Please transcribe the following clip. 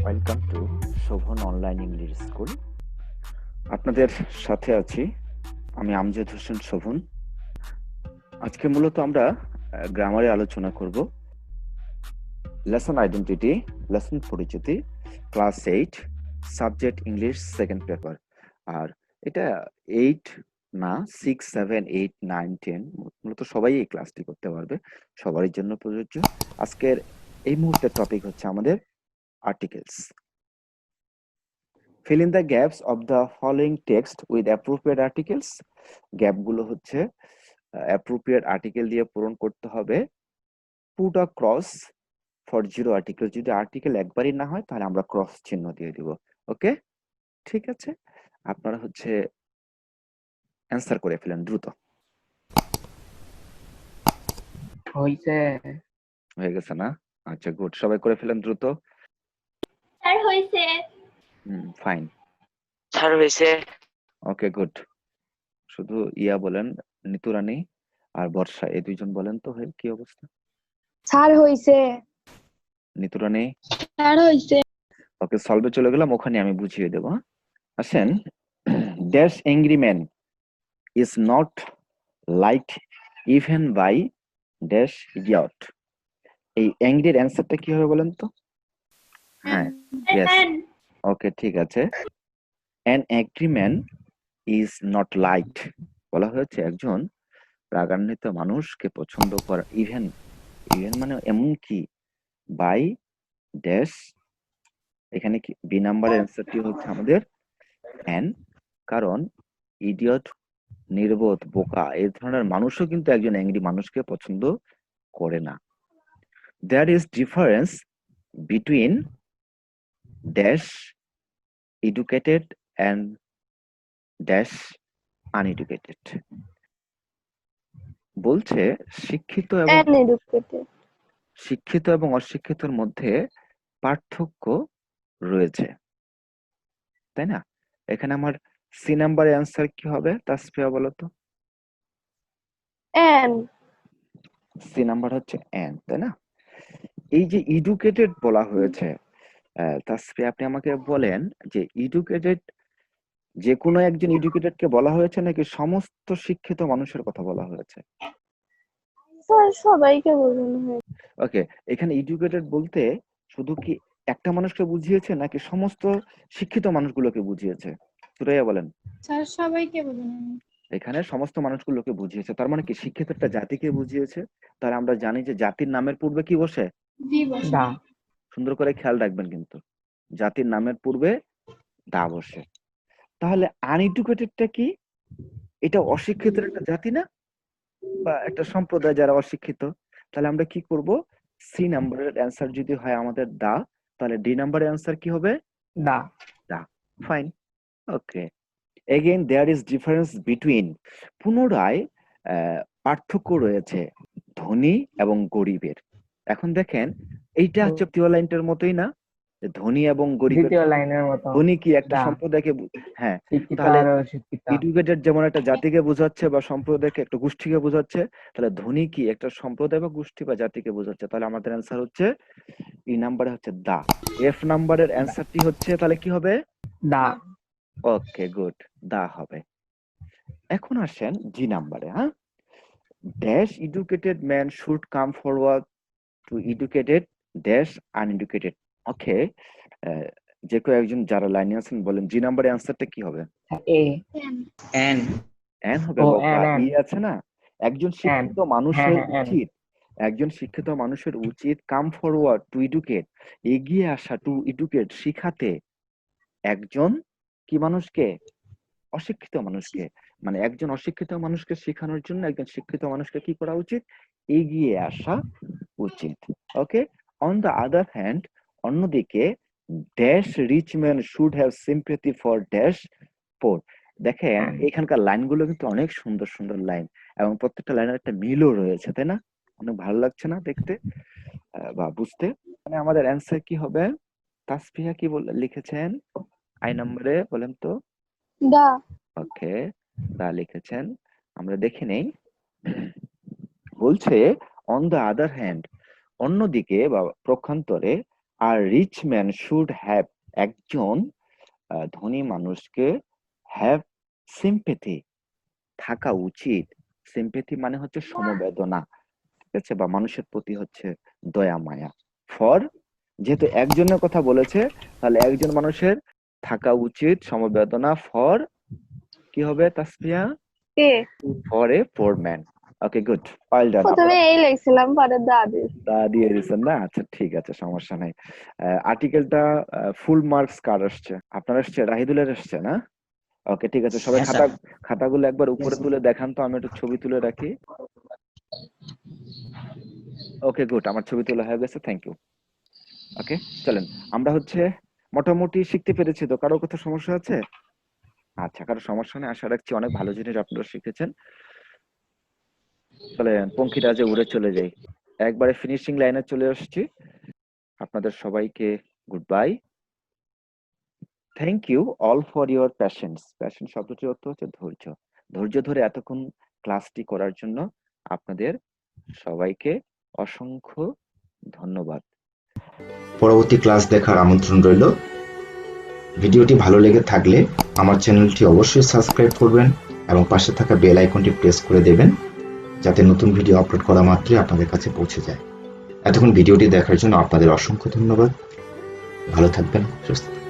Welcome to Shovan online English school. আপনাদের সাথে আছি আমি আমজাদ হোসেন শোভন। আজকে মূলত আমরা গ্রামারে আলোচনা করব। লেসন আইডেন্টিটি, লেসন পরিচিতি, class 8, subject English second paper. আর এটা 8 না 6, 7, 8, 9, 10 মূলত সবাই এই ক্লাসটি করতে পারবে, সবারই জন্য প্রযোজ্য। আজকের এই মুহূর্তের টপিক হচ্ছে আমাদের articles. Fill in the gaps of the following text with appropriate articles. Gap গুলো হচ্ছে appropriate article দিয়ে পূরণ করতে হবে। Put a cross for zero article. যদি আর্টিকেল একবারই না হয় তাহলে আমরা ক্রস চিহ্ন দিয়ে দিব। ওকে, ঠিক আছে, আপনারা হচ্ছে অ্যান্সার করে ফেলেন দ্রুত। হয়ে গেছে না? আচ্ছা, গুড, সবাই করে ফেলেন দ্রুত। স্যার হইছে। ফাইন, স্যার হইছে। ওকে, গুড। শুধু ইয়া বলেন, নিতু রানী আর বর্ষা, এই দুইজন বলেন তো কি অবস্থা। স্যার হইছে। নিতু রানী, স্যার হইছে। ওকে, সলভে চলে গেলাম, ওখানে আমি বুঝিয়ে দেবো। আসেন, dash angry man is not liked even by dash idiot. এই অ্যাংরির অ্যান্সারটা কি হবে বলেন তো? হ্যাঁ, ইয়েস, ওকে, ঠিক আছে। An angry man is not liked বলা হয়েছে একজন রাগান্বিত মানুষকে পছন্দ করা, ইভেন মানে এমনকি বাই ড্যাশ, এখানে কি বি নাম্বারের অ্যান্সারটি হচ্ছে আমাদের অ্যান, কারণ ইডিয়ট, নির্বোধ, বোকা, এই ধরনের মানুষও কিন্তু একজন অ্যাংরি মানুষকে পছন্দ করে না। There is difference between dash educated and dash uneducated. বলছে শিক্ষিত এবং অশিক্ষিতর মধ্যে পার্থক্য রয়েছে, তাই না? এখানে আমার সি নাম্বারের অ্যান্সার কি হবে তাসফিয়া বলো তো? এন। সি নাম্বার হচ্ছে এন, তাই না? এই যে এডুকেটেড বলা হয়েছে, তাসফিয়া আপনি আমাকে বলেন যে এডুকেটেড যে কোনো একজন এডুকেটেড কে বলা হয়েছে নাকি সমস্ত শিক্ষিত মানুষের কথা বলা হয়েছে? স্যার সবাইকে বোঝানো হয়েছে। ওকে, এখানে এডুকেটেড বলতে শুধু কি একটা মানুষকে বুঝিয়েছে নাকি সমস্ত শিক্ষিত মানুষগুলোকে বুঝিয়েছে? সুরাইয়া বলেন। স্যার সবাইকে বোঝানো হয়েছে। এখানে সমস্ত মানুষগুলোকে বুঝিয়েছে, তার মানে কি শিক্ষিত একটা জাতিকে বুঝিয়েছে। তাহলে আমরা জানি যে জাতির নামের পূর্বে কি বসে? দা। সুন্দর করে খেয়াল রাখবেন কিন্তু, জাতির নামের পূর্বে দা বসে। তাহলে আনএডুকেটেডটা কি? এটা অশিক্ষিত একটা জাতি না, বা একটা সম্প্রদায় যারা অশিক্ষিত। তাহলে আমরা কি করব? সি নাম্বারের অ্যান্সার যদি হয় আমাদের দা, তাহলে ডি নাম্বারের অ্যান্সার কি হবে? দা। দা, fine, okay. Again there is difference between, পুনরায় পার্থক্য রয়েছে ধনী এবং গরিবের। এখন দেখেন এইটা হচ্ছে তৃতীয় লাইনটার মতোই না, ধনী এবং গরিবের। দ্বিতীয় লাইনের মতো। ধনী কি একটা সম্প্রদায়কে, হ্যাঁ, তাহলে এডুকেটেড যেমন একটা জাতিকে বোঝাচ্ছে বা সম্প্রদায়কে, একটা গোষ্ঠীকে বোঝাচ্ছে, তাহলে ধনী কি একটা সম্প্রদায় বা গোষ্ঠী বা জাতিকে বোঝাচ্ছে। তাহলে আমাদের অ্যান্সার হচ্ছে ই নাম্বারে হচ্ছে দা। এফ নাম্বারের অ্যান্সারটি হচ্ছে তাহলে কি হবে? দা। ওকে, গুড, দা হবে। এখন আসেন জি নাম্বারে। হ্যাঁ, dash educated man should come forward to educated dash uneducated. Okay, যে কেউ একজন যারা লাইনে আছেন বলেন জি নাম্বারের অ্যান্সারটা কি হবে? এ। এন। এন হবে। ও, বাবা, এন। ই আছে না, একজন শিক্ষিত মানুষের উচিত, একজন শিক্ষিত মানুষের উচিত কাম ফরওয়ার্ড টু এডুকেট, এগিয়ে আসা, টু এডুকেট শিখাতে একজন কি মানুষকে? অশিক্ষিত মানুষকে। মানে একজন অশিক্ষিত মানুষকে শেখানোর জন্য একজন শিক্ষিত মানুষকে কি করা উচিত? এগিয়ে আসা উচিত। Okay, on the other hand, অন্যদিকে dash rich man should have sympathy for dash poor. দেখেন এখানকার লাইনগুলো কিন্তু অনেক সুন্দর সুন্দর লাইন, এবং প্রত্যেকটা লাইনের একটা মিলও রয়েছে, তাই না? অনেক ভালো লাগছে না দেখতে বা বুঝতে? মানে আমাদের অ্যান্সার কি হবে? তাসফিয়া কি লিখেছেন আই নম্বরে বলেন তো? দা। ওকে, দা লিখেছেন, আমরা দেখে নেই। বলছে অন দ্য আদার হ্যান্ড, অন্যদিকে বা পক্ষান্তরে, আর রিচ ম্যান শুড হ্যাভ, একজন ধনী মানুষকে হ্যাভ সিম্পেথি, থাকা উচিত। সিম্পেথি মানে হচ্ছে সমবেদনা, ঠিক আছে, বা মানুষের প্রতি হচ্ছে দয়া মায়া। ফর, যেহেতু একজনের কথা বলেছে, তাহলে একজন মানুষের থাকা উচিত সমবেদনা ফর, কি হবে Tasfia? K for a poor man. Okay, good, all done. প্রথমে এই লিখছিলাম, পরে দাদি। তা দিয়ে দিচ্ছেন না? আচ্ছা, ঠিক আছে, সমস্যা নাই। আর্টিকেলটা ফুল মার্কস কার আসছে? আপনার আসছে, রাহিদুলের আসছে না? ওকে, ঠিক আছে, সবাই Yes, খাতা sir. খাতাগুলো একবার উপরে তুলে দেখান তো, আমি একটু ছবি তুলে রাখি। ওকে, গুড, আমার ছবি তোলা হয়ে গেছে, থ্যাংক ইউ। ওকে, চলেন, আমরা হচ্ছে মোটামুটি শিখতে পেরেছি তো? কারো কোথাও সমস্যা আছে? আচ্ছা, কারো সমস্যা নেই, আশা রাখছি অনেক ভালো জিনিস আপনারা শিখেছেন। চলেন পঙ্খিরাজে উড়ে চলে যাই, একবারে ফিনিশিং লাইনে চলে আসছি। আপনাদের সবাইকে goodbye. Thank you all for your patience. Patience শব্দটির অর্থ হচ্ছে ধৈর্য। ধৈর্য ধরে এতক্ষণ ক্লাসটি করার জন্য আপনাদের সবাইকে অসংখ্য ধন্যবাদ। পরবর্তী ক্লাস দেখার আমন্ত্রণ রইল। ভিডিওটি ভালো লেগে থাকলে আমার চ্যানেলটি অবশ্যই সাবস্ক্রাইব করবেন এবং পাশে থাকা বেল আইকনটি প্রেস করে দেবেন, যাতে নতুন ভিডিও আপলোড করা মাত্রই আপনাদের কাছে পৌঁছে যায়। এতক্ষণ ভিডিওটি দেখার জন্য আপনাদের অসংখ্য ধন্যবাদ। ভালো থাকবেন, সুস্থ থাকবেন।